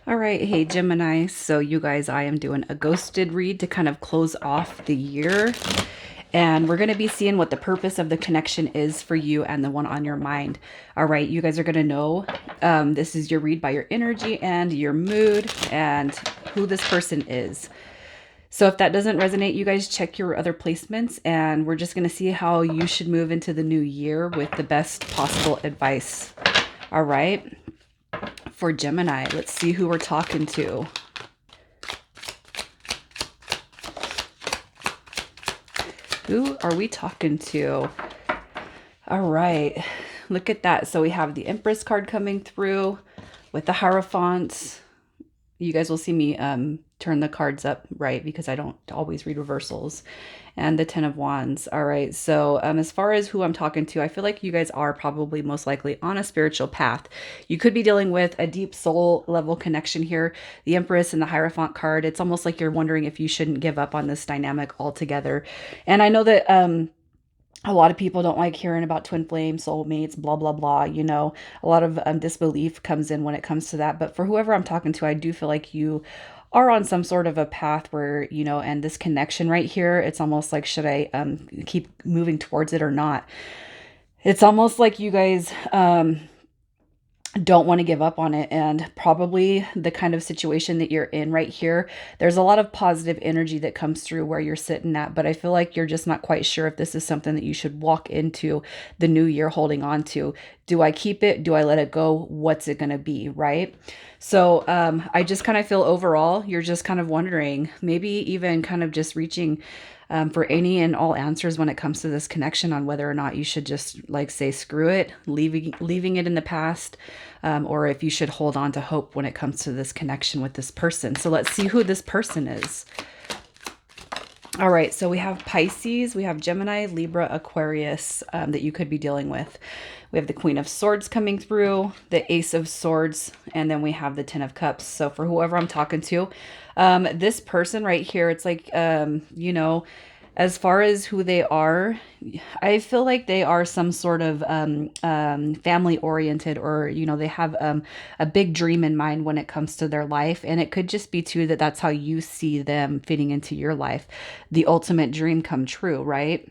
All right, hey Gemini. So, you guys, I am doing a ghosted read to kind of close off the year. And we're going to be seeing what the purpose of the connection is for you and the one on your mind. All right, you guys are going to know this is your read by your energy and your mood and who this person is. So, if that doesn't resonate, you guys check your other placements, and we're just going to see how you should move into the new year with the best possible advice. All right, for Gemini, let's see who we're talking to. Who are we talking to? All right, look at that. So we have the Empress card coming through with the Hierophant. You guys will see me turn the cards up right because I don't always read reversals. And the Ten of Wands. All right, so as far as who I'm talking to, I feel like you guys are probably most likely on a spiritual path. You could be dealing with a deep soul level connection here. The Empress and the Hierophant card, it's almost like you're wondering if you shouldn't give up on this dynamic altogether. And I know that a lot of people don't like hearing about twin flame soulmates, blah blah blah. A lot of disbelief comes in when it comes to that, but for whoever I'm talking to, I do feel like you are on some sort of a path where, and this connection right here, it's almost like, should I keep moving towards it or not? It's almost like you guys don't want to give up on it, and probably the kind of situation that you're in right here, there's a lot of positive energy that comes through where you're sitting at, but I feel like you're just not quite sure if this is something that you should walk into the new year holding on to. Do I keep it? Do I let it go? What's it going to be, right? So I just kind of feel overall you're just kind of wondering, maybe even kind of just reaching for any and all answers when it comes to this connection, on whether or not you should just like say screw it, leaving it in the past, or if you should hold on to hope when it comes to this connection with this person. So let's see who this person is. All right, so we have Pisces, we have Gemini, Libra, Aquarius that you could be dealing with. We have the Queen of Swords coming through, the Ace of Swords, and then we have the Ten of Cups. So for whoever I'm talking to, this person right here, it's like, as far as who they are, I feel like they are some sort of family oriented, or, they have a big dream in mind when it comes to their life. And it could just be too that that's how you see them fitting into your life. The ultimate dream come true, right?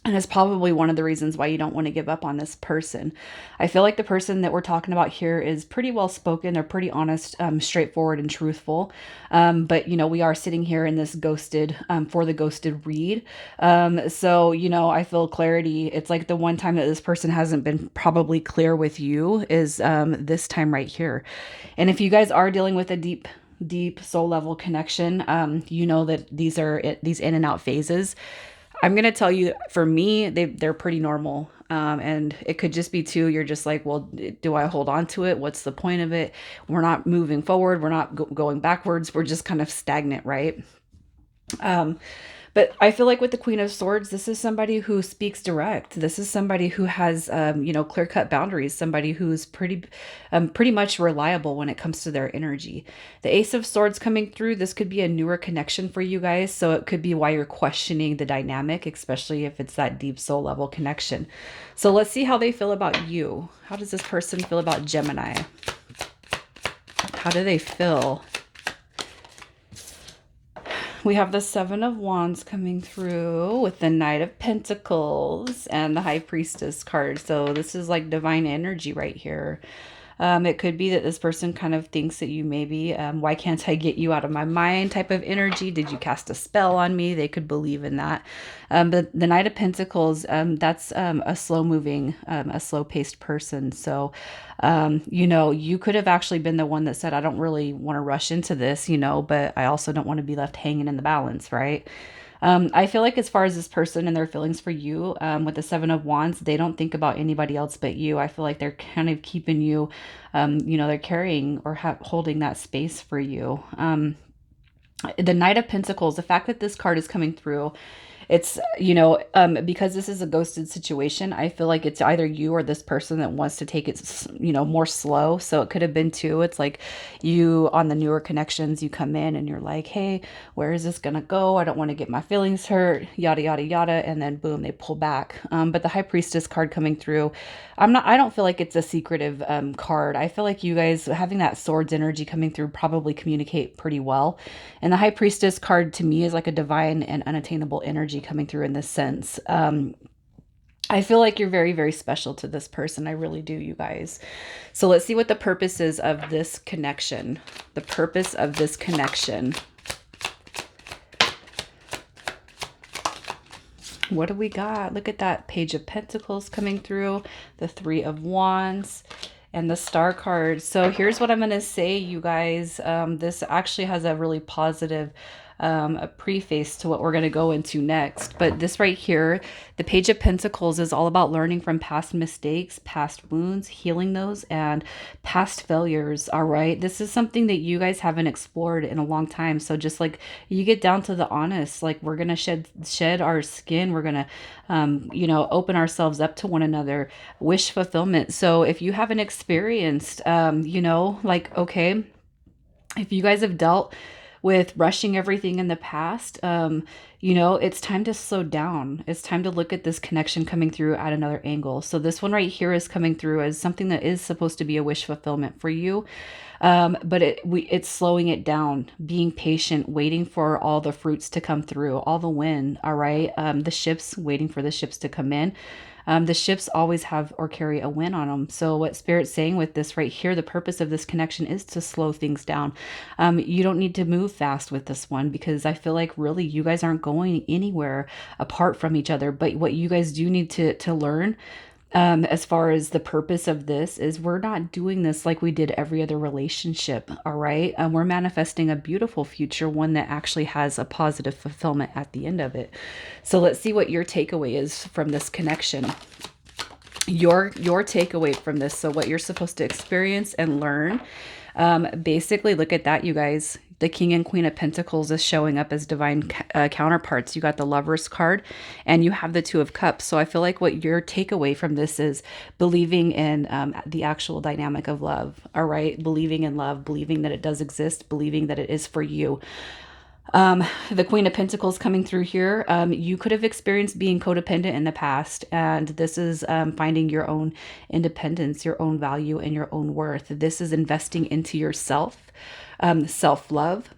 And it's probably one of the reasons why you don't want to give up on this person. I feel like the person that we're talking about here is pretty well spoken. They're pretty honest, straightforward, and truthful. But, we are sitting here in this ghosted, for the ghosted read. So, I feel clarity. It's like the one time that this person hasn't been probably clear with you is this time right here. And if you guys are dealing with a deep soul level connection, you know that these are these in and out phases. I'm going to tell you, for me, they're pretty normal. And it could just be too, you're just like, well, do I hold on to it? What's the point of it? We're not moving forward. We're not going backwards. We're just kind of stagnant, right? Um, but I feel like with the Queen of Swords, this is somebody who speaks direct. This is somebody who has, clear cut boundaries. Somebody who's pretty much reliable when it comes to their energy. The Ace of Swords coming through. This could be a newer connection for you guys, so it could be why you're questioning the dynamic, especially if it's that deep soul level connection. So let's see how they feel about you. How does this person feel about Gemini? How do they feel? We have the Seven of Wands coming through with the Knight of Pentacles and the High Priestess card. So this is like divine energy right here. It could be that this person kind of thinks that you maybe, why can't I get you out of my mind type of energy? Did you cast a spell on me? They could believe in that. But the Knight of Pentacles, that's a slow moving, a slow paced person. So, you could have actually been the one that said, I don't really want to rush into this, but I also don't want to be left hanging in the balance, right? I feel like as far as this person and their feelings for you, with the Seven of Wands, they don't think about anybody else but you. I feel like they're kind of keeping you, they're carrying or holding that space for you. The Knight of Pentacles, the fact that this card is coming through, It's, because this is a ghosted situation, I feel like it's either you or this person that wants to take it, more slow. So it could have been two. It's like you on the newer connections, you come in and you're like, hey, where is this going to go? I don't want to get my feelings hurt, yada, yada, yada. And then boom, they pull back. But the High Priestess card coming through, I don't feel like it's a secretive card. I feel like you guys having that swords energy coming through probably communicate pretty well. And the High Priestess card to me is like a divine and unattainable energy coming through in this sense. I feel like you're very, very special to this person. I really do, you guys. So let's see what the purpose is of this connection. The purpose of this connection. What do we got? Look at that Page of Pentacles coming through, the Three of Wands, and the Star card. So here's what I'm going to say, you guys. This actually has a really positive a preface to what we're going to go into next. But this right here, the Page of Pentacles, is all about learning from past mistakes, past wounds, healing those, and past failures. All right. This is something that you guys haven't explored in a long time. So just like you get down to the honest, like we're going to shed our skin. We're going to, open ourselves up to one another, wish fulfillment. So if you haven't experienced, okay, if you guys have dealt with rushing everything in the past, it's time to slow down. It's time to look at this connection coming through at another angle. So this one right here is coming through as something that is supposed to be a wish fulfillment for you. But it's slowing it down, being patient, waiting for all the fruits to come through, all the wind. All right. The ships, waiting for the ships to come in. The ships always have or carry a win on them. So what Spirit's saying with this right here, the purpose of this connection is to slow things down. You don't need to move fast with this one, because I feel like really you guys aren't going anywhere apart from each other. But what you guys do need to learn, as far as the purpose of this, is we're not doing this like we did every other relationship. All right. We're manifesting a beautiful future, one that actually has a positive fulfillment at the end of it. So let's see what your takeaway is from this connection. Your takeaway from this. So what you're supposed to experience and learn. Basically, look at that, you guys. The King and Queen of Pentacles is showing up as divine counterparts. You got the Lover's card and you have the Two of Cups. So I feel like what your takeaway from this is believing in the actual dynamic of love. All right. Believing in love, believing that it does exist, believing that it is for you. The Queen of Pentacles coming through here. You could have experienced being codependent in the past, and this is finding your own independence, your own value, and your own worth. This is investing into yourself, self-love,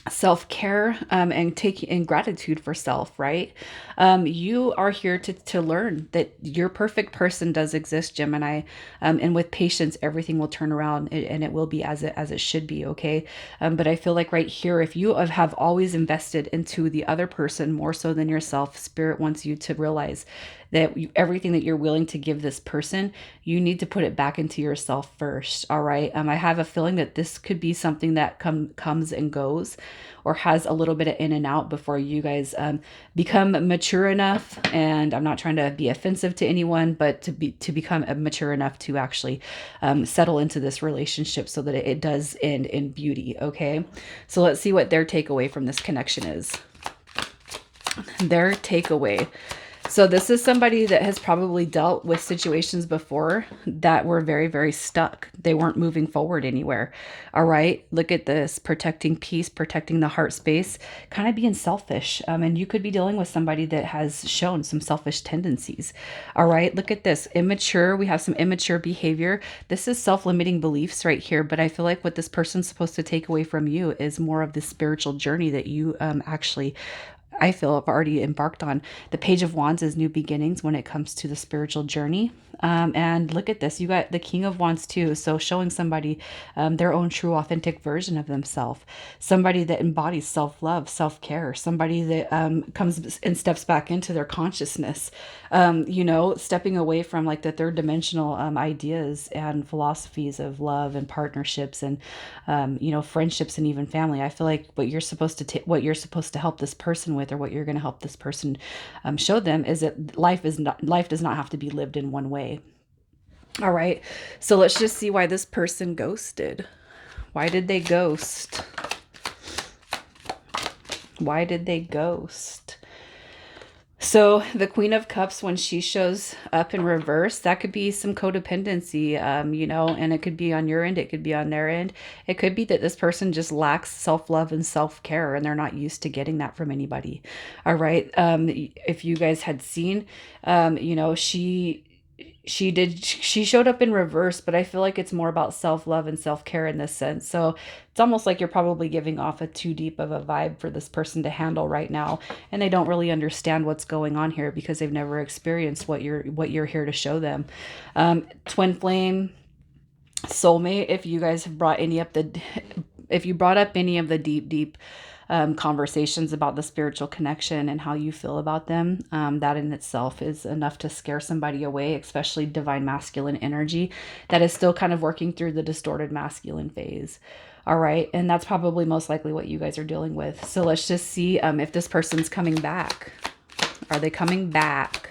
self-care, and taking in gratitude for self, right? You are here to learn that your perfect person does exist, Gemini. And with patience, everything will turn around, and it will be as it should be. Okay. But I feel like right here, if you have always invested into the other person more so than yourself, Spirit wants you to realize that everything that you're willing to give this person, you need to put it back into yourself first. All right. I have a feeling that this could be something that comes and goes, or has a little bit of in and out before you guys become mature enough. And I'm not trying to be offensive to anyone, but to become mature enough to actually settle into this relationship so that it does end in beauty. Okay. So let's see what their takeaway from this connection is. Their takeaway. So this is somebody that has probably dealt with situations before that were very, very stuck. They weren't moving forward anywhere. All right. Look at this, protecting peace, protecting the heart space, kind of being selfish. And you could be dealing with somebody that has shown some selfish tendencies. All right. Look at this, immature. We have some immature behavior. This is self-limiting beliefs right here. But I feel like what this person's supposed to take away from you is more of the spiritual journey that you actually, I feel, I've already embarked on. The Page of Wands is new beginnings when it comes to the spiritual journey. And look at this. You got the King of Wands too. So showing somebody their own true, authentic version of themselves. Somebody that embodies self-love, self-care. Somebody that comes and steps back into their consciousness. Stepping away from like the third dimensional ideas and philosophies of love and partnerships and, friendships and even family. I feel like what you're supposed to help this person with, or what you're going to help this person show them, is that life does not have to be lived in one way. All right. So let's just see why this person ghosted. Why did they ghost? Why did they ghost? So the Queen of Cups, when she shows up in reverse, that could be some codependency, and it could be on your end, it could be on their end. It could be that this person just lacks self-love and self-care, and they're not used to getting that from anybody. All right. If you guys had seen, she showed up in reverse, but I feel like it's more about self-love and self-care in this sense. So it's almost like you're probably giving off a too deep of a vibe for this person to handle right now, and they don't really understand what's going on here because they've never experienced what you're here to show them. Twin flame, soulmate, if you brought up any of the deep conversations about the spiritual connection and how you feel about them, that in itself is enough to scare somebody away, especially divine masculine energy that is still kind of working through the distorted masculine phase. All right. And that's probably most likely what you guys are dealing with. So let's just see if this person's coming back. Are they coming back?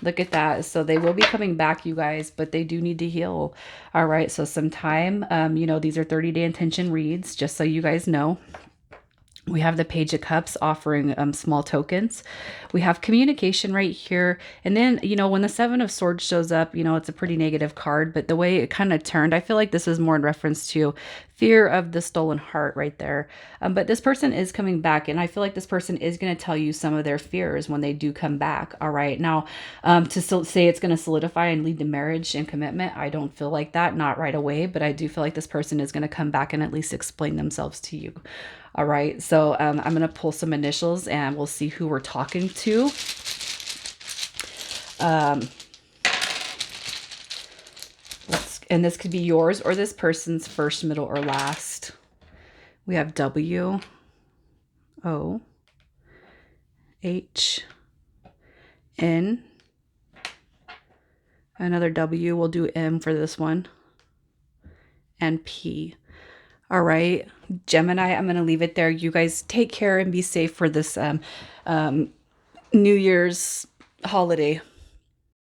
Look at that. So they will be coming back, you guys, but they do need to heal. All right. So some time, these are 30-day intention reads, just so you guys know. We have the Page of Cups offering small tokens. We have communication right here. And then, when the Seven of Swords shows up, it's a pretty negative card, but the way it kind of turned, I feel like this is more in reference to fear of the stolen heart right there. But this person is coming back, and I feel like this person is going to tell you some of their fears when they do come back. All right. Now, say it's going to solidify and lead to marriage and commitment, I don't feel like that, not right away, but I do feel like this person is going to come back and at least explain themselves to you. All right, so I'm going to pull some initials and we'll see who we're talking to. And this could be yours or this person's first, middle, or last. We have W, O, H, N. Another W, we'll do M for this one. And P. All right, Gemini, I'm going to leave it there. You guys take care and be safe for this New Year's holiday.